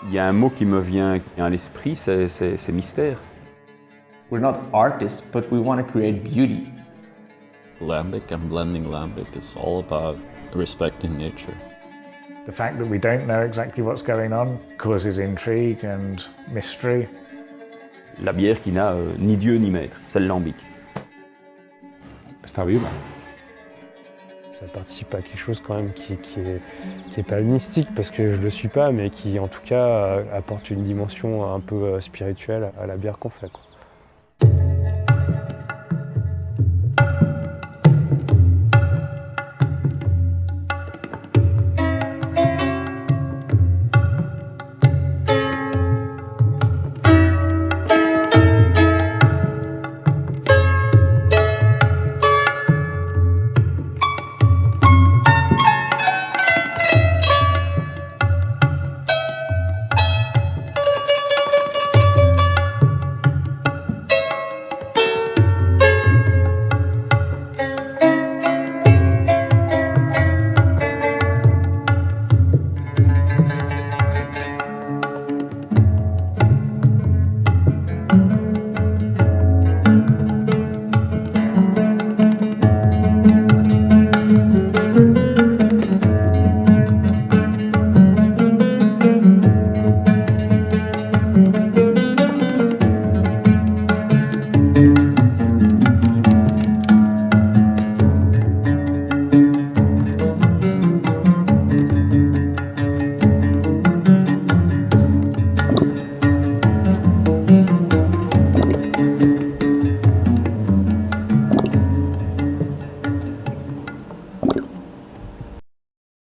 Il y a un mot qui me vient à l'esprit, c'est mystère. We're not artists, but we want to create beauty. Lambic and blending Lambic is all about respecting nature. The fact that we don't know exactly what's going on causes intrigue and mystery. La bière qui n'a ni Dieu ni maître, c'est le lambic. Está viva. Ça participe à quelque chose quand même qui est pas mystique parce que je le suis pas, mais qui en tout cas apporte une dimension un peu spirituelle à la bière qu'on fait, quoi.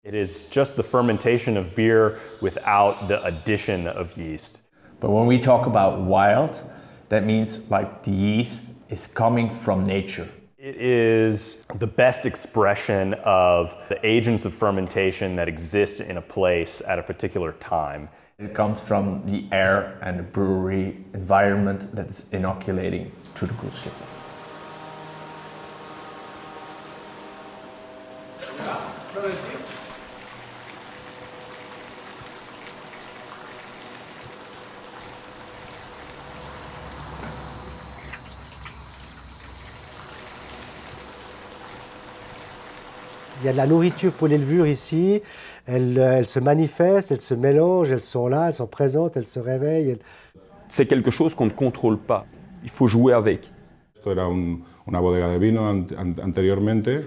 It is just the fermentation of beer without the addition of yeast. But when we talk about wild, that means like the yeast is coming from nature. It is the best expression of the agents of fermentation that exist in a place at a particular time. It comes from the air and the brewery environment that's inoculating to the cruise ship. Il y a de la nourriture pour les levures ici, elles se manifestent, elles se mélangent, elles sont là, elles sont présentes, elles se réveillent. C'est quelque chose qu'on ne contrôle pas, il faut jouer avec. Esto era una bodega de vino anteriormente.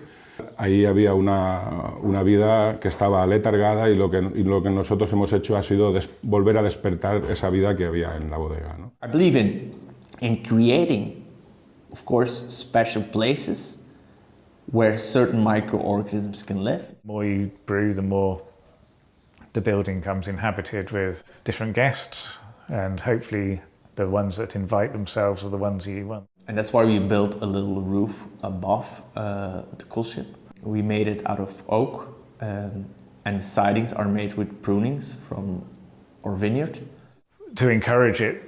Ahí había una vida que estaba aletargada y lo que nosotros hemos hecho ha sido volver a despertar esa vida que había en la bodega, ¿no? I believe in creating, of course, special places where certain microorganisms can live. The more you brew, the more the building comes inhabited with different guests, and hopefully the ones that invite themselves are the ones you want. And that's why we built a little roof above the cool ship. We made it out of oak, and the sidings are made with prunings from our vineyard. To encourage it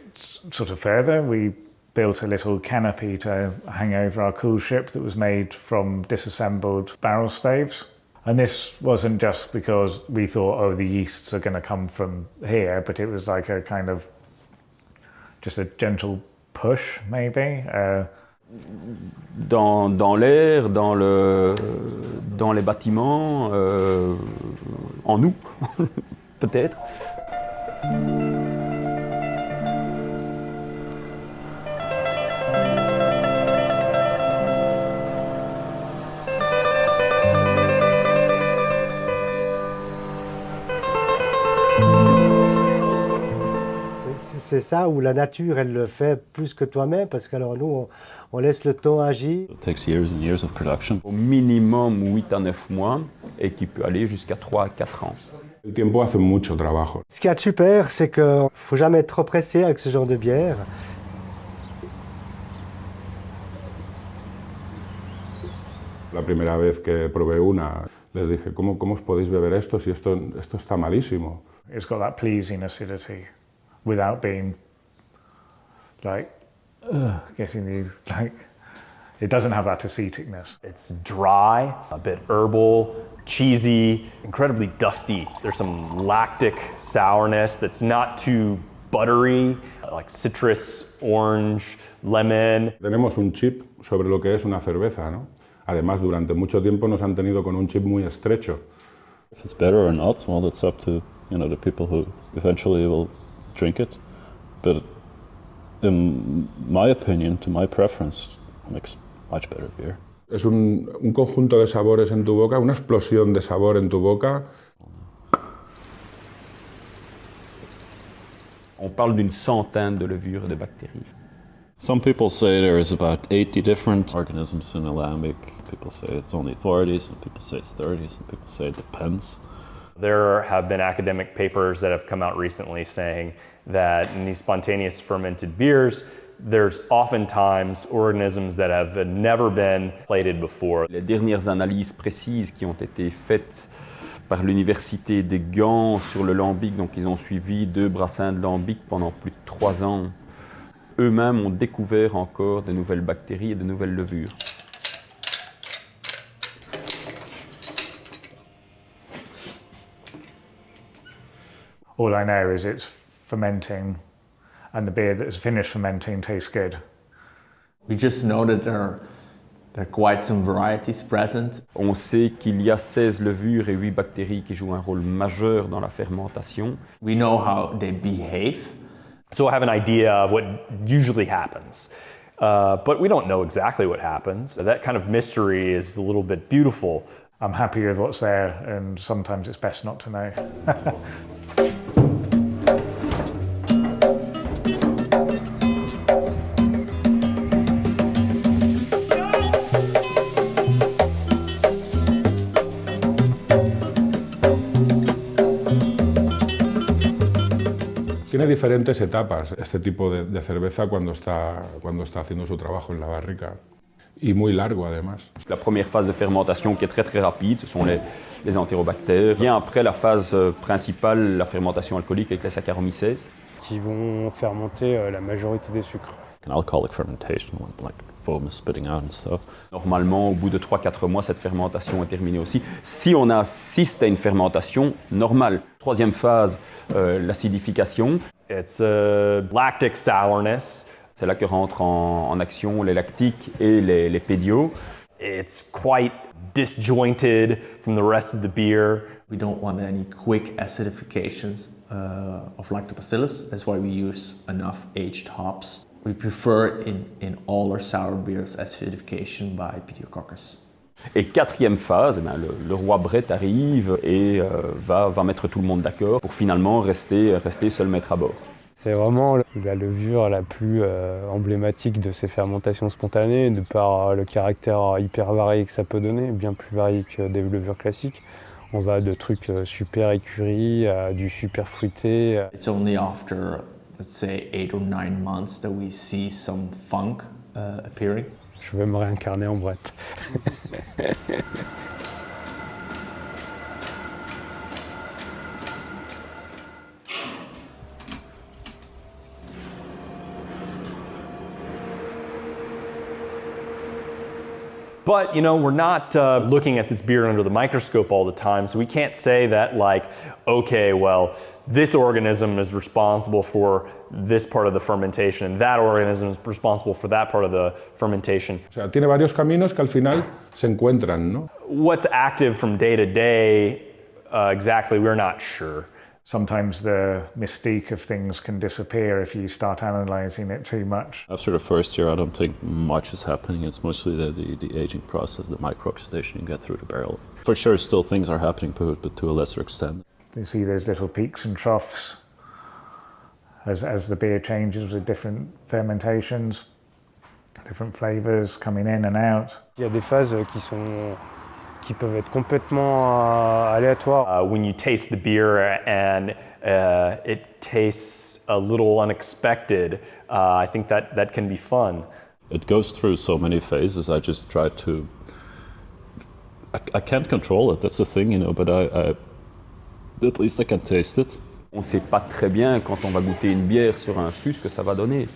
sort of further, we built a little canopy to hang over our cool ship that was made from disassembled barrel staves. And this wasn't just because we thought, oh, the yeasts are going to come from here, but it was like a kind of just a gentle push, maybe. Dans l'air, dans les bâtiments, en nous, peut-être. C'est ça où la nature, elle le fait plus que toi-même, parce que alors nous, on laisse le temps agir. It takes years and years of production. Au minimum 8 à 9 mois et qui peut aller jusqu'à 3 à 4 ans. El tiempo hace mucho trabajo. Ce qui est super, c'est qu'il ne faut jamais être trop pressé avec ce genre de bière. La primera vez que probé una, les dije, ¿cómo os podéis beber esto si esto está malísimo? It's got that pleasing acidity without being like, getting you like, It doesn't have that aceticness. It's dry, a bit herbal, cheesy, incredibly dusty. There's some lactic sourness that's not too buttery, like citrus, orange, lemon. Tenemos un chip sobre lo que es una cerveza, ¿no? Además, durante mucho tiempo nos han tenido con un chip muy estrecho. If it's better or not, well, it's up to the people who eventually will drink it. But in my opinion, to my preference, it makes much better beer. Es un conjunto de sabores en tu boca, una explosión de sabor en tu boca. On parle d'une centaine de levures et de bactéries. Some people say there is about 80 different organisms in a lambic. People say it's only 40, some people say it's 30, some people say it depends. There have been academic papers that have come out recently saying that in these spontaneous fermented beers, there's oftentimes organisms that have never been plated before. Les dernières analyses précises qui ont été faites par l'université des Gants sur le lambic, donc ils ont suivi 2 brassins de lambic pendant plus de 3 ans. Eux-mêmes ont découvert encore de nouvelles bactéries et de nouvelles levures. All I know is it's fermenting and the beer that has finished fermenting tastes good. We just know that there are quite some varieties present. On sait qu'il y a 16 levures et 8 bactéries qui jouent un rôle majeur dans la fermentation. We know how they behave. So I have an idea of what usually happens, but we don't know exactly what happens. That kind of mystery is a little bit beautiful. I'm happy with what's there, and sometimes it's best not to know. Tiene diferentes etapas este tipo de cerveza cuando está haciendo su trabajo en la barrica. Y muy largo además. La première phase de fermentation qui est très rapide, ce sont les entérobactères. Vient après la phase principale, la fermentation alcoolique avec les Saccharomyces. Qui vont fermenter la majorité des sucres. An alcoholic fermentation, when like foam is spitting out and stuff. Normalement, au bout de 3-4 mois, cette fermentation est terminée aussi. Si on assiste à une fermentation normale. Troisième phase, l'acidification. It's a lactic sourness. C'est là que rentrent en action les lactiques et les pédiaux. It's quite disjointed from the rest of the beer. We don't want any quick acidifications of lactobacillus. That's why we use enough aged hops. We prefer in all our sour beers acidification by Pediococcus. Et quatrième phase, le roi Brett arrive et va mettre tout le monde d'accord pour finalement rester seul maître à bord. C'est vraiment la levure la plus emblématique de ces fermentations spontanées, de par le caractère hyper varié que ça peut donner, bien plus varié que des levures classiques. On va de trucs super écurie à du super fruité. It's only after, let's say, 8 or 9 months that we see some funk appearing. Je vais me réincarner en Brett. But, we're not looking at this beer under the microscope all the time, so we can't say that, like, okay, well, this organism is responsible for this part of the fermentation, and that organism is responsible for that part of the fermentation. O sea, tiene varios caminos que al final se encuentran, ¿no? What's active from day to day, exactly, we're not sure. Sometimes the mystique of things can disappear if you start analysing it too much. After the first year, I don't think much is happening. It's mostly the aging process, the micro-oxidation you get through the barrel. For sure, still things are happening, but to a lesser extent. You see those little peaks and troughs as the beer changes with different fermentations, different flavours coming in and out. Il y a des phases qui peuvent être complètement aléatoires. When you taste the beer and it tastes a little unexpected, I think that can be fun. It goes through so many phases. I just try to. I can't control it. That's the thing, but I at least I can taste it. On ne sait pas très bien quand on va goûter une bière sur un fût ce que ça va donner.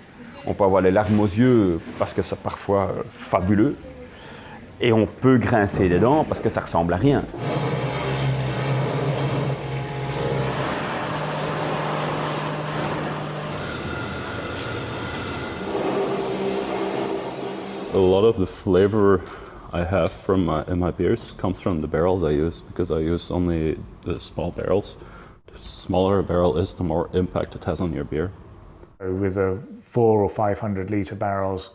On peut avoir les larmes aux yeux parce que c'est parfois fabuleux. Et on peut grincer des dents parce que ça ressemble à rien. A lot of the flavor I have from in my beers comes from the barrels I use, because I use only the small barrels. The smaller a barrel is, the more impact it has on your beer. With a 400 or 500 litre barrels,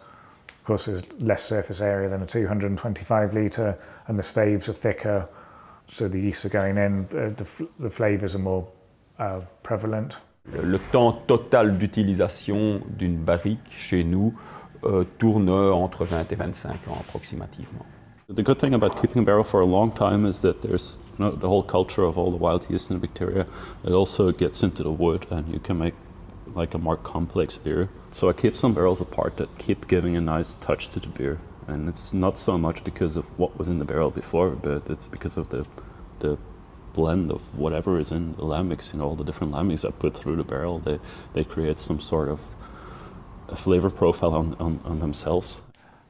of course there's less surface area than a 225 litre, and the staves are thicker, so the yeasts are going in, the flavours are more prevalent. Le temps total d'utilisation d'une barrique chez nous tourne entre 20 et 25 ans approximativement. The good thing about keeping a barrel for a long time is that there's the whole culture of all the wild yeast and bacteria. It also gets into the wood, and you can make like a more complex beer. So I keep some barrels apart that keep giving a nice touch to the beer. And it's not so much because of what was in the barrel before, but it's because of the blend of whatever is in the lambics, all the different lambics I put through the barrel. They create some sort of a flavor profile on themselves.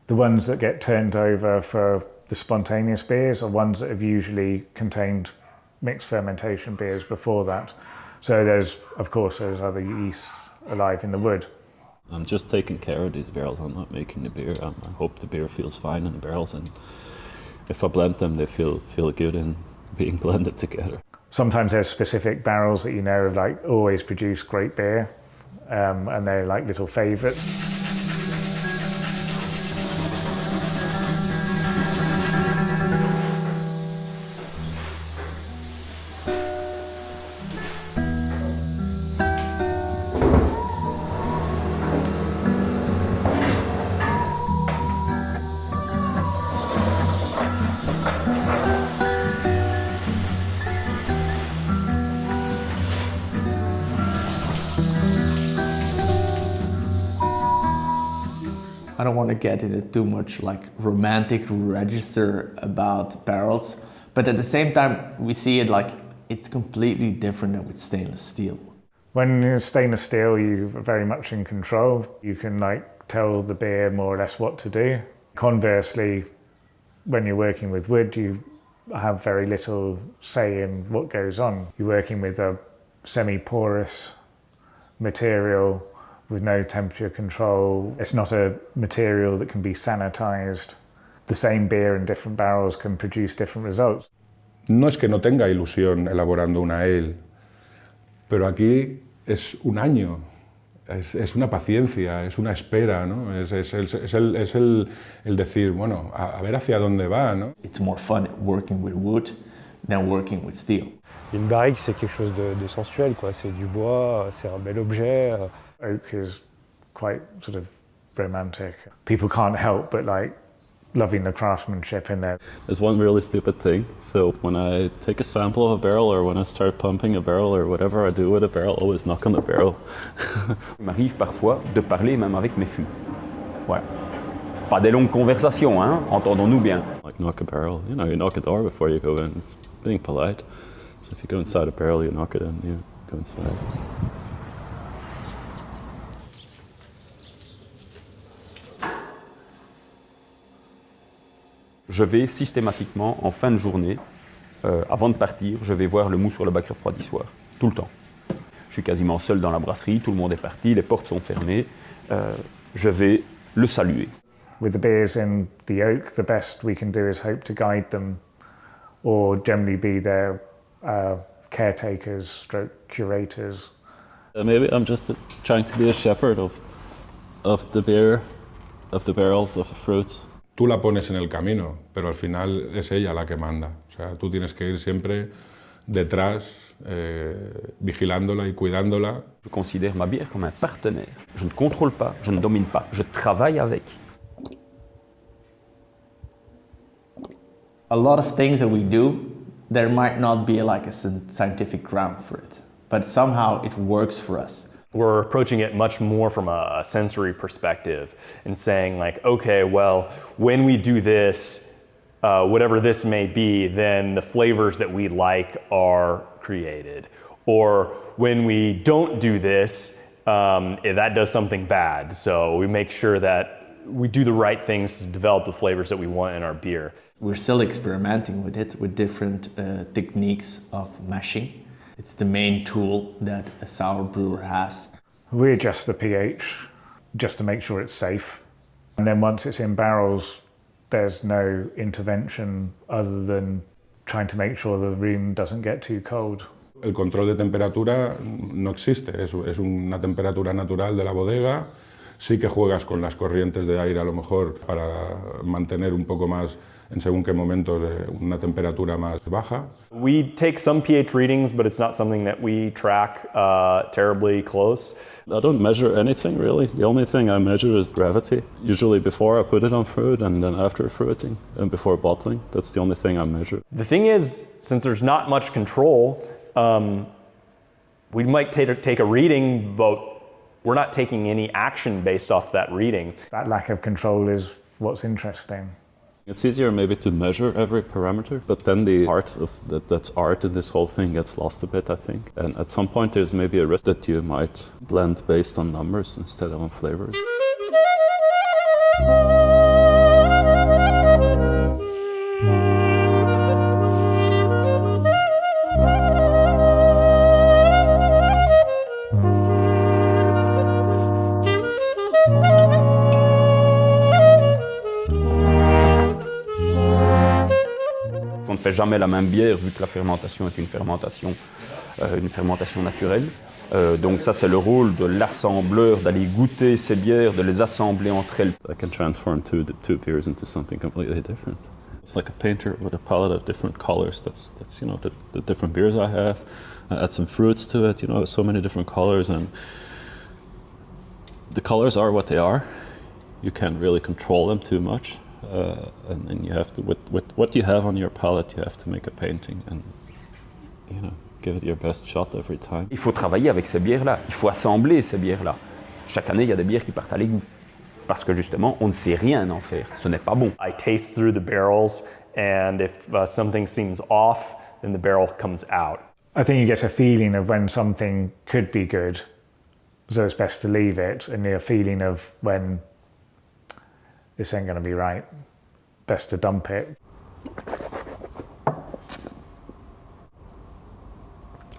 The ones that get turned over for the spontaneous beers are ones that have usually contained mixed fermentation beers before that. So there's, of course, there's other yeasts alive in the wood. I'm just taking care of these barrels. I'm not making the beer. I hope the beer feels fine in the barrels, and if I blend them, they feel good in being blended together. Sometimes there's specific barrels that you know have like always produced great beer, and they're like little favourites. I don't want to get into too much like romantic register about barrels, but at the same time we see it like it's completely different than with stainless steel. When you're stainless steel, you're very much in control. You can like tell the beer more or less what to do. Conversely, when you're working with wood, you have very little say in what goes on. You're working with a semi-porous material with no temperature control. It's not a material that can be sanitized. The same beer in different barrels can produce different results. No es que no tenga ilusión elaborando una ale, pero aquí es un año, es una paciencia, es una espera, ¿no? Es el decir, bueno, a ver hacia dónde va, ¿no? It's more fun working with wood than working with steel. Une barrique, c'est quelque chose de sensuel, quoi. C'est du bois, c'est un bel objet. Oak is quite sort of romantic. People can't help but like loving the craftsmanship in there. There's one really stupid thing. So when I take a sample of a barrel, or when I start pumping a barrel, or whatever I do with a barrel, I always knock on the barrel. Il m'arrive parfois de parler même avec mes fûts. Ouais. Pas des longues conversations, hein, entendons-nous bien. Like knock a barrel, you knock a door before you go in. It's being polite. So if you go inside a barrel, you knock it in, you go inside. Je vais systématiquement, en fin de journée, avant de partir, je vais voir le mou sur le bac refroidissoir, tout le temps. Je suis quasiment seul dans la brasserie, tout le monde est parti, les portes sont fermées. Je vais le saluer. With the beers in the oak, the best we can do is hope to guide them, or generally be their caretakers, stroke curators. Maybe I'm just trying to be a shepherd of the beer, of the barrels, of the fruits. Tú la pones en el camino, pero al final es ella la que manda. O sea, tú tienes que ir siempre detrás, vigilándola y cuidándola. Je considère ma bière comme un partenaire. Je ne contrôle pas, je ne domine pas, je travaille avec. A lot of things that we do, there might not be like a scientific ground for it, but somehow it works for us. We're approaching it much more from a sensory perspective and saying like, okay, well, when we do this, whatever this may be, then the flavors that we like are created. Or when we don't do this, that does something bad. So we make sure that we do the right things to develop the flavors that we want in our beer. We're still experimenting with it, with different techniques of mashing. It's the main tool that a sour brewer has. We adjust the pH just to make sure it's safe. And then once it's in barrels, there's no intervention other than trying to make sure the room doesn't get too cold. El control de temperatura no existe, es una temperatura natural de la bodega. Sí que juegas con las corrientes de aire a lo mejor para mantener un poco más, en según qué momentos, una temperatura más baja. We take some pH readings, but it's not something that we track terribly close. I don't measure anything really. The only thing I measure is gravity. Usually before I put it on fruit and then after fruiting and before bottling. That's the only thing I measure. The thing is, since there's not much control, we might take a reading, but we're not taking any action based off that reading. That lack of control is what's interesting. It's easier maybe to measure every parameter, but then the art of that's art in this whole thing gets lost a bit, I think. And at some point there's maybe a risk that you might blend based on numbers instead of on flavors. On ne fait jamais la même bière vu que la fermentation est une fermentation naturelle. Donc ça c'est le rôle de l'assembleur, d'aller goûter ces bières, de les assembler entre elles. I can transform two beers into something completely different. It's like a painter with a palette of different colors. That's you know the different beers I have. I add some fruits to it. You know, so many different colors, and the colors are what they are. You can't really control them too much. And you have to, with what you have on your palette, you have to make a painting and, you know, give it your best shot every time. Il faut travailler avec ces bières-là, il faut assembler ces bières-là. Chaque année, il y a des bières qui partent à l'égout. Parce que justement, on ne sait rien en faire, ce n'est pas bon. I taste through the barrels, and if something seems off, then the barrel comes out. I think you get a feeling of when something could be good, so it's best to leave it, and a feeling of when this ain't going to be right, best to dump it.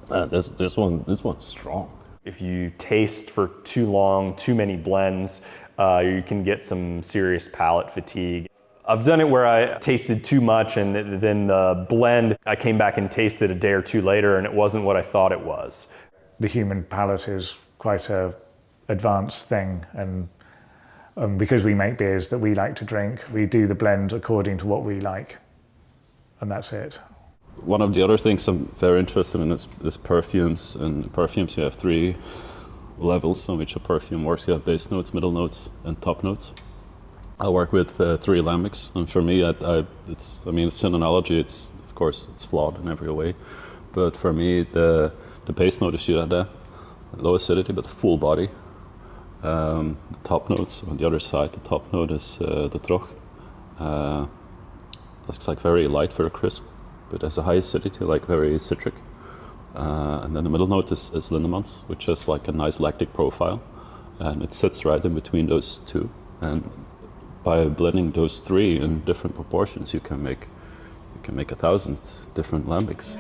This one's strong. If you taste for too long, too many blends, you can get some serious palate fatigue. I've done it where I tasted too much and then the blend, I came back and tasted a day or two later and it wasn't what I thought it was. The human palate is quite an advanced thing, and because we make beers that we like to drink, we do the blend according to what we like, and that's it. One of the other things I'm very interested in is perfumes. And perfumes, you have 3 levels on which a perfume works. You have base notes, middle notes, and top notes. I work with 3 lambics, and for me, it's an analogy. Of course, it's flawed in every way, but for me, the base note is Girardet, low acidity but full body. The top notes on the other side, the top note is the Troch. It's like very light, very crisp, but has a high acidity, like very citric. And then the middle note is Lindemans, which has like a nice lactic profile, and it sits right in between those 2. And by blending those 3 in different proportions, you can make 1,000 different lambics.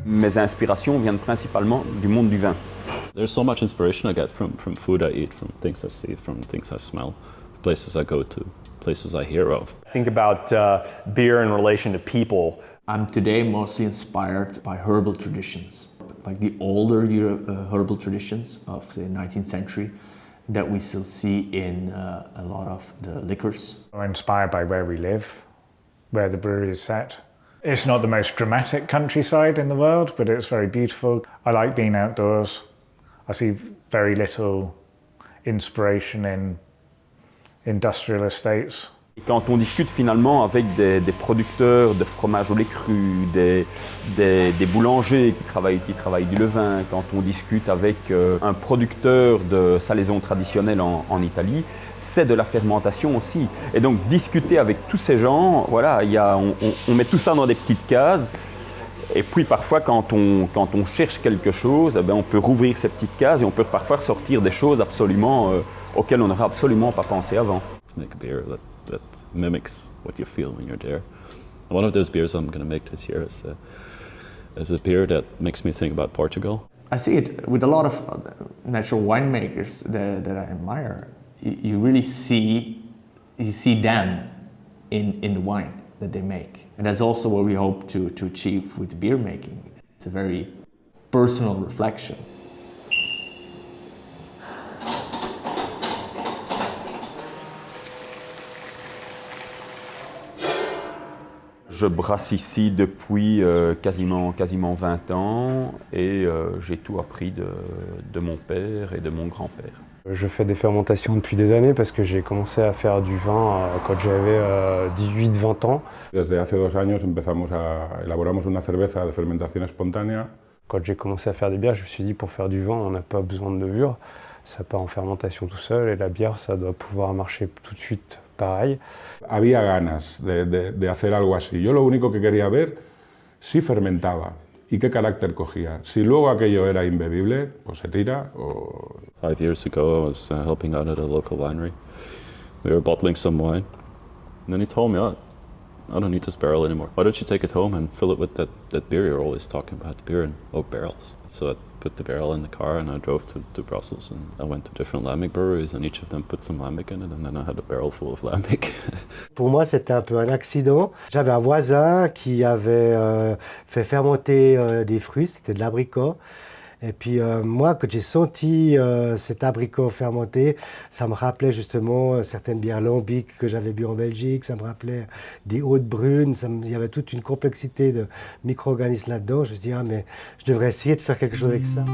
Mes inspirations viennent principalement du monde du vin. There's so much inspiration I get from food I eat, from things I see, from things I smell, places I go to, places I hear of. Think about beer in relation to people. I'm today mostly inspired by herbal traditions, like the older herbal traditions of the 19th century that we still see in a lot of the liquors. I'm inspired by where we live, where the brewery is set. It's not the most dramatic countryside in the world, but it's very beautiful. I like being outdoors. I see very little inspiration in industrial estates. Et quand on discute finalement avec des producteurs de fromage au lait cru, des boulangers qui travaillent du levain, quand on discute avec un producteur de salaison traditionnelle en Italie, c'est de la fermentation aussi. Et donc discuter avec tous ces gens, voilà, on met tout ça dans des petites cases. Et puis parfois quand on cherche quelque chose, eh bien, on peut rouvrir ces petites cases et on peut parfois ressortir des choses absolument auxquelles on n'aurait absolument pas pensé avant. Let's make a beer that mimics what you feel when you're there. One of those beers I'm going to make this year is a beer that makes me think about Portugal. I see it with a lot of natural winemakers that I admire. You really see them in the wine that they make. And that's also what we hope to achieve with beer making. It's a very personal reflection. Je brasse ici depuis quasiment 20 ans et j'ai tout appris de mon père et de mon grand-père. Je fais des fermentations depuis des années parce que j'ai commencé à faire du vin quand j'avais 18-20 ans. Desde hace 2 años elaboramos una cerveza de fermentación espontánea. Quand j'ai commencé à faire des bières, je me suis dit pour faire du vin, on n'a pas besoin de levure. Ça part en fermentation tout seul et la bière, ça doit pouvoir marcher tout de suite pareil. Había ganas de hacer algo así. Yo lo único que quería ver si fermentaba y qué carácter cogía. Si luego aquello era imbebible, pues se tira o... 5 years ago, I was helping out at a local winery. We were bottling some wine. And then he told me, oh, I don't need this barrel anymore. Why don't you take it home and fill it with that beer you're always talking about, the beer in oak barrels. So I put the barrel in the car and I drove to Brussels and I went to different Lambic breweries and each of them put some Lambic in it and then I had a barrel full of Lambic. Pour moi, c'était un peu un accident. J'avais un voisin qui avait fait fermenter des fruits, c'était de l'abricot. Et puis moi, quand j'ai senti cet abricot fermenté, ça me rappelait justement certaines bières lambiques que j'avais bu en Belgique, ça me rappelait des hautes brunes, il y avait toute une complexité de micro-organismes là-dedans. Je me suis dit, ah mais je devrais essayer de faire quelque chose avec ça.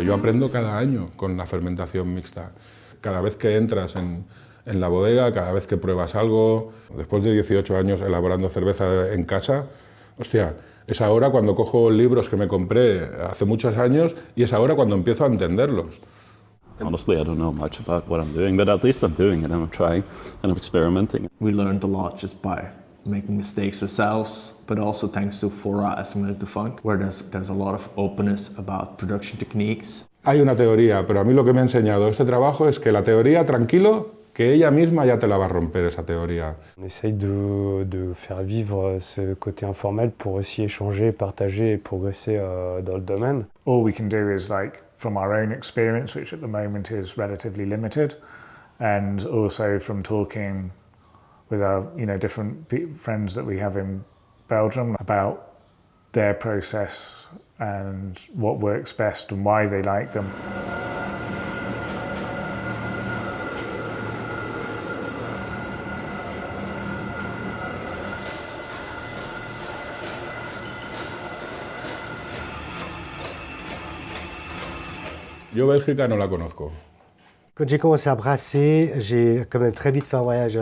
Yo aprendo cada año con la fermentación mixta. Cada vez que entras en la bodega, cada vez que pruebas algo, después de 18 años elaborando cerveza en casa, hostia, es ahora cuando cojo libros que me compré hace muchos años y es ahora cuando empiezo a entenderlos. Honestly, I don't know much about what I'm doing, but at least I'm doing it and I'm trying and I'm experimenting. We learned a lot just by making mistakes ourselves, but also thanks to Fora Assimilated to Funk, where there's a lot of openness about production techniques. Hay una teoría, pero a mí lo que me ha enseñado este trabajo es que la teoría, tranquilo, que ella misma ya te la va a romper esa teoría. On essaye de faire vivre ce côté informel pour aussi échanger, partager et progresser dans le domaine. All we can do is from our own experience, which at the moment is relatively limited, and also from talking with our different friends that we have in Belgium about their process and what works best and why they like them. Yo Bélgica no la conozco. Quand j'ai commencé à brasser, j'ai quand même très vite fait un voyage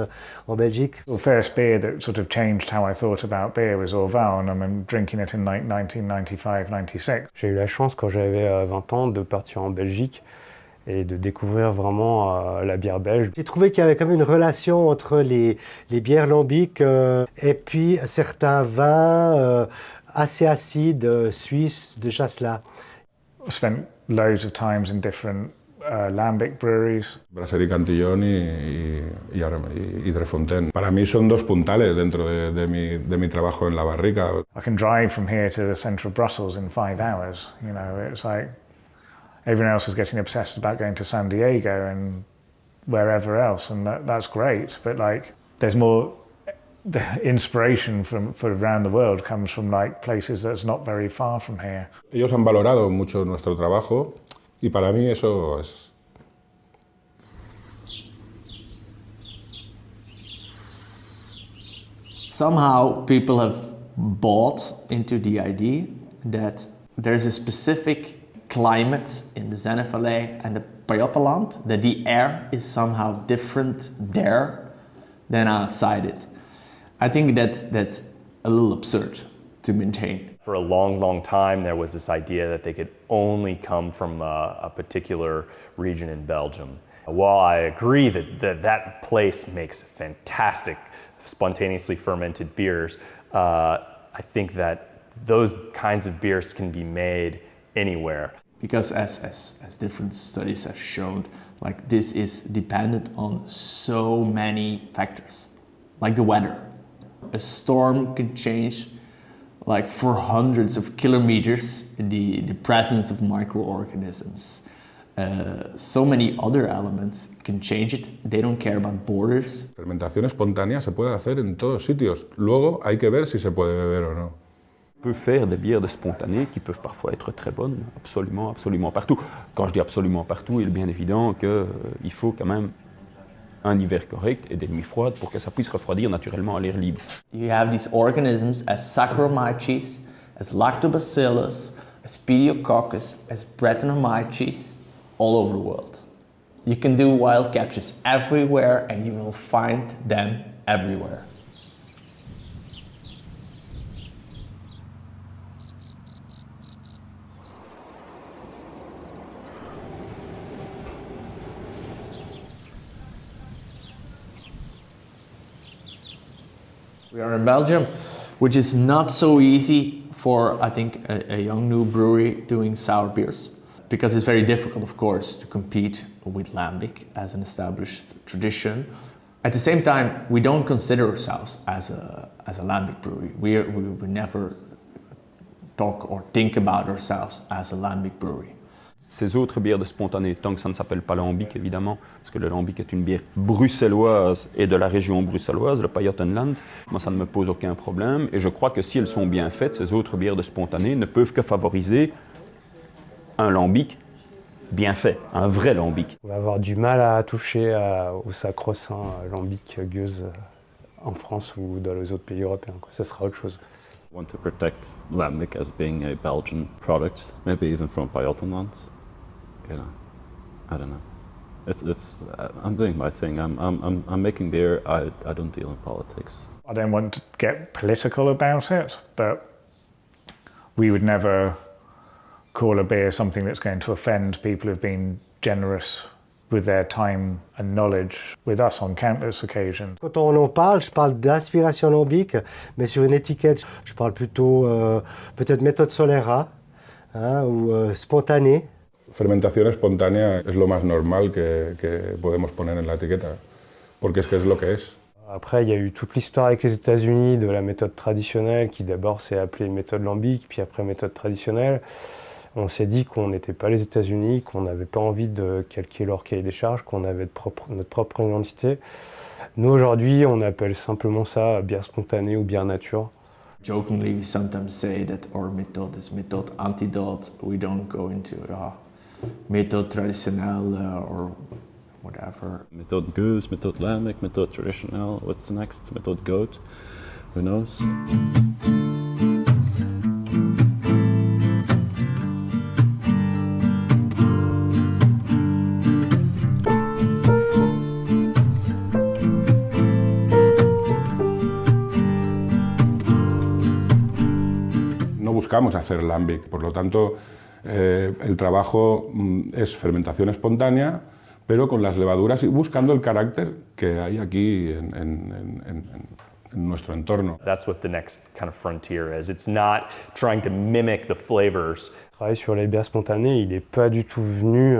en Belgique. The first beer that sort of changed how I thought about beer was Orval, and I'm drinking it in 1995-96. J'ai eu la chance quand j'avais 20 ans de partir en Belgique et de découvrir vraiment la bière belge. J'ai trouvé qu'il y avait quand même une relation entre les bières lambiques et puis certains vins assez acides suisses de Chasselas. I spent loads of times in different Lambic breweries. Brasserie Cantillon y Hydrefontaine. Para mí son 2 puntales dentro de mi trabajo en la barrica. I can drive from here to the centre of Brussels in 5 hours. It's like everyone else is getting obsessed about going to San Diego and wherever else, and that's great. But there's more the inspiration for around the world comes from like places that's not very far from here. Ellos han valorado mucho nuestro trabajo y para mí eso es. Somehow people have bought into the idea that there's a specific climate in the Zenne Valley and the Pajottenland, that the air is somehow different there than outside it. I think that's a little absurd to maintain. For a long, long time, there was this idea that they could only come from a particular region in Belgium. While I agree that place makes fantastic spontaneously fermented beers, I think that those kinds of beers can be made anywhere. Because as different studies have shown, like this is dependent on so many factors, like the weather. A storm can change like for hundreds of kilometers the presence of microorganisms. So many other elements can change it. They don't care about borders. Fermentación espontánea se puede hacer en todos sitios. Luego hay que ver si se puede beber o no. On peut faire des bières de spontanées qui peuvent parfois être très bonnes, absolument, absolument partout. Quand je dis absolument partout, il est bien évident qu'il faut quand même un hiver correct et des nuits froides pour que ça puisse refroidir naturellement à l'air libre. You have these organisms as Saccharomyces, as Lactobacillus, as Pediococcus, as Brettanomyces, all over the world. You can do wild captures everywhere and you will find them everywhere. We are in Belgium, which is not so easy for, I think, a young new brewery doing sour beers. Because it's very difficult, of course, to compete with Lambic as an established tradition. At the same time, we don't consider ourselves as a Lambic brewery. We never talk or think about ourselves as a Lambic brewery. Ces autres bières de spontané, tant que ça ne s'appelle pas Lambic évidemment, parce que le Lambic est une bière bruxelloise et de la région bruxelloise, le Pajottenland, moi ça ne me pose aucun problème et je crois que si elles sont bien faites, ces autres bières de spontané ne peuvent que favoriser un lambic bien fait, un vrai lambic. On va avoir du mal à toucher au sacro-saint lambic gueuse en France ou dans les autres pays européens, quoi. Ça sera autre chose. I want to protect Lambic as being a Belgian product, maybe even from Pajottenland. You know, I don't know. It's I'm doing my thing. I'm making beer. I don't deal in politics. I don't want to get political about it, but we would never call a beer something that's going to offend people who've been generous with their time and knowledge with us on countless occasions. Quand on en parle, je parle d'inspiration lambic, mais sur une étiquette, je parle plutôt peut-être méthode Solera ou spontanée. Fermentación espontánea es lo más normal que podemos poner en la etiqueta, porque es que es lo que es. Après, il y a eu toute l'histoire avec les États-Unis de la méthode traditionnelle qui d'abord s'est appelée méthode lambic, puis après méthode traditionnelle. On s'est dit qu'on n'était pas les États-Unis, qu'on n'avait pas envie de calquer leur cahier des charges, qu'on avait notre propre identité. Nous, aujourd'hui, on appelle simplement ça bière spontanée ou bière nature. Jokingly, we sometimes say that our method is method antidote. We don't go into method traditionnelle or whatever. Method goose, method Lambic, method traditional. What's the next? Method goat? Who knows? Buscamos hacer Lambic, por lo tanto el trabajo es fermentación espontánea, pero con las levaduras y buscando el carácter que hay aquí en nuestro entorno. That's what the next kind of frontier is. It's not trying to mimic the flavors. Le travail sur les bières spontanées, il n'est pas du tout venu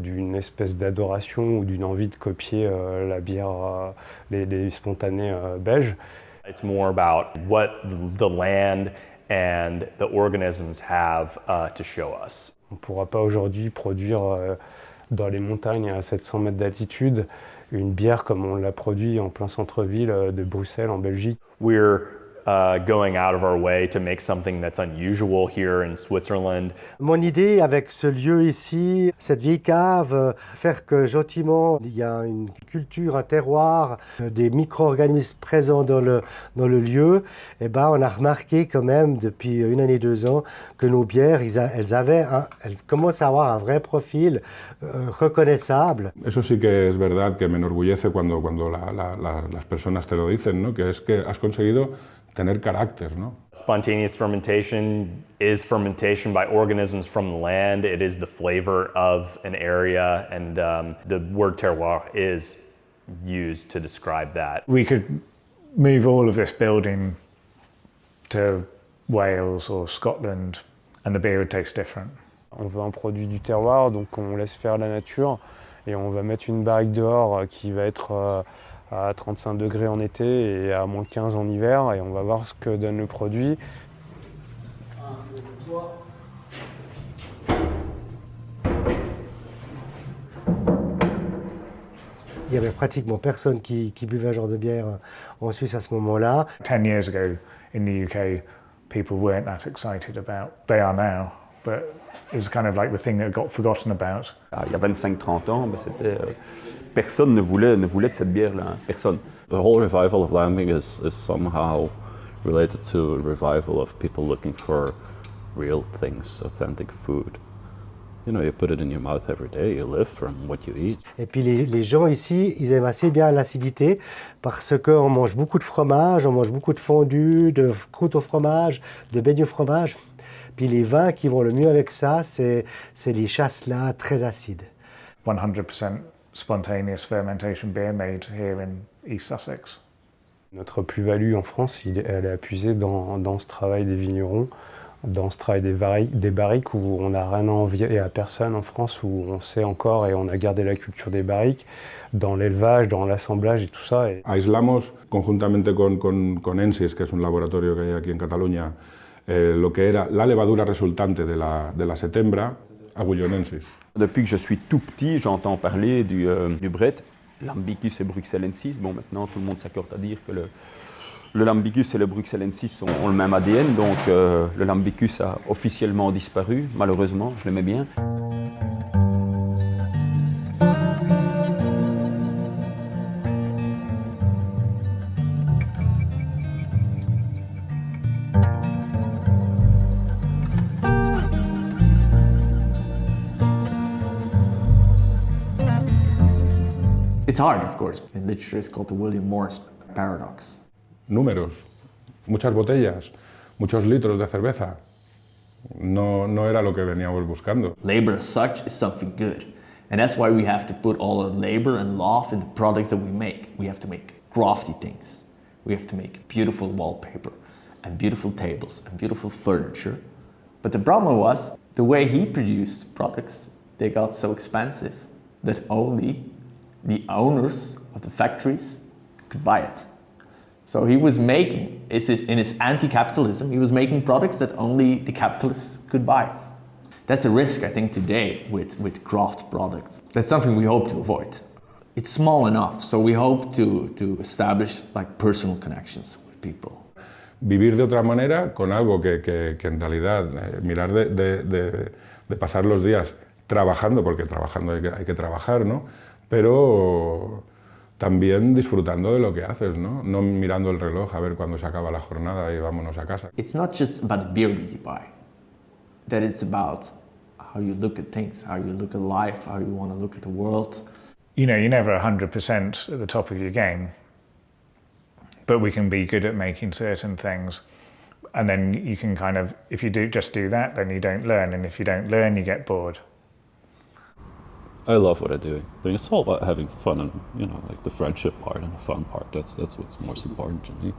d'une espèce d'adoration ou d'une envie de copier la bière, les spontanées belges. It's more about what the land and the organisms have to show us. On ne pourra pas aujourd'hui produire dans les montagnes à 700 mètres d'altitude une bière comme on l'a produit en plein centre-ville de Bruxelles en Belgique. We're going out of our way to make something that's unusual here in Switzerland. Mon idée avec ce lieu ici, cette vieille cave, faire que gentiment il y a une culture, un terroir, des micro-organismes présents dans le lieu, et ben on a remarqué quand même depuis une année, 2 ans que nos bières, elles commencent à avoir un vrai profil reconnaissable. Eso sí que es verdad que me enorgullece cuando las personas te lo dicen, ¿no? Que es que has conseguido tener carácter, ¿no? Spontaneous fermentation is fermentation by organisms from the land. It is the flavor of an area, and the word terroir is used to describe that. We could move all of this building to Wales or Scotland and the beer would taste different. On veut un produit du terroir, donc on laisse faire la nature et on va mettre une barrique dehors qui va être à 35 degrés en été et à moins 15 en hiver, et on va voir ce que donne le produit. Il y avait pratiquement personne qui buvait un genre de bière en Suisse à ce moment-là. 10 years ago in the UK, people weren't that excited about. They are now, but it was kind of like the thing that got forgotten about. Il y a 25-30 ans, c'était, personne ne voulait de cette bière-là, hein. Personne. The whole revival of Lambic is somehow related to a revival of people looking for real things, authentic food. You know, you put it in your mouth every day, you live from what you eat. Et puis les gens ici, ils aiment assez bien l'acidité parce qu'on mange beaucoup de fromage, on mange beaucoup de fondue, de croûte au fromage, de beigne au fromage. Puis les vins qui vont le mieux avec ça, c'est les chasselas très acides. 100% spontaneous fermentation beer made here in East Sussex. Notre plus-value en France, elle est appuyée dans ce travail des vignerons, dans ce travail des barriques où on n'a rien à envier à personne en France, où on sait encore et on a gardé la culture des barriques, dans l'élevage, dans l'assemblage et tout ça. Aislamos conjuntamente con Ensis, que es un laboratorio que hay aquí en Cataluña, lo que era la levadura resultante de la setembra, agullonensis. Depuis que je suis tout petit, j'entends parler du Brett, Lambicus et Bruxellensis. Bon, maintenant, tout le monde s'accorde à dire que le Lambicus et le Bruxellensis ont le même ADN, donc le Lambicus a officiellement disparu, malheureusement, je l'aimais bien. It's hard, of course. In literature, it's called the William Morris paradox. Números, muchas botellas, muchos litros de cerveza. No era lo que veníamos buscando. Labor as such is something good. And that's why we have to put all our labor and love in the products that we make. We have to make crafty things. We have to make beautiful wallpaper and beautiful tables and beautiful furniture. But the problem was, the way he produced products, they got so expensive that only the owners of the factories could buy it. So he was making, in his anti-capitalism, he was making products that only the capitalists could buy. That's a risk, I think, today with craft products. That's something we hope to avoid. It's small enough, so we hope to establish like personal connections with people. Vivir de otra manera con algo que en realidad mirar de pasar los días trabajando, porque trabajando hay que trabajar, ¿no? Pero también disfrutando de lo que haces, ¿no? No mirando el reloj a ver cuándo se acaba la jornada y vámonos a casa. It's not just about the beer that you buy. That it's about how you look at things, how you look at life, how you want to look at the world. You know, you're never 100% at the top of your game, but we can be good at making certain things. And then you can kind of, if you just do that, then you don't learn. And if you don't learn, you get bored. I love what I do. I think it's all about having fun and, you know, like the friendship part and the fun part. That's what's most important to me.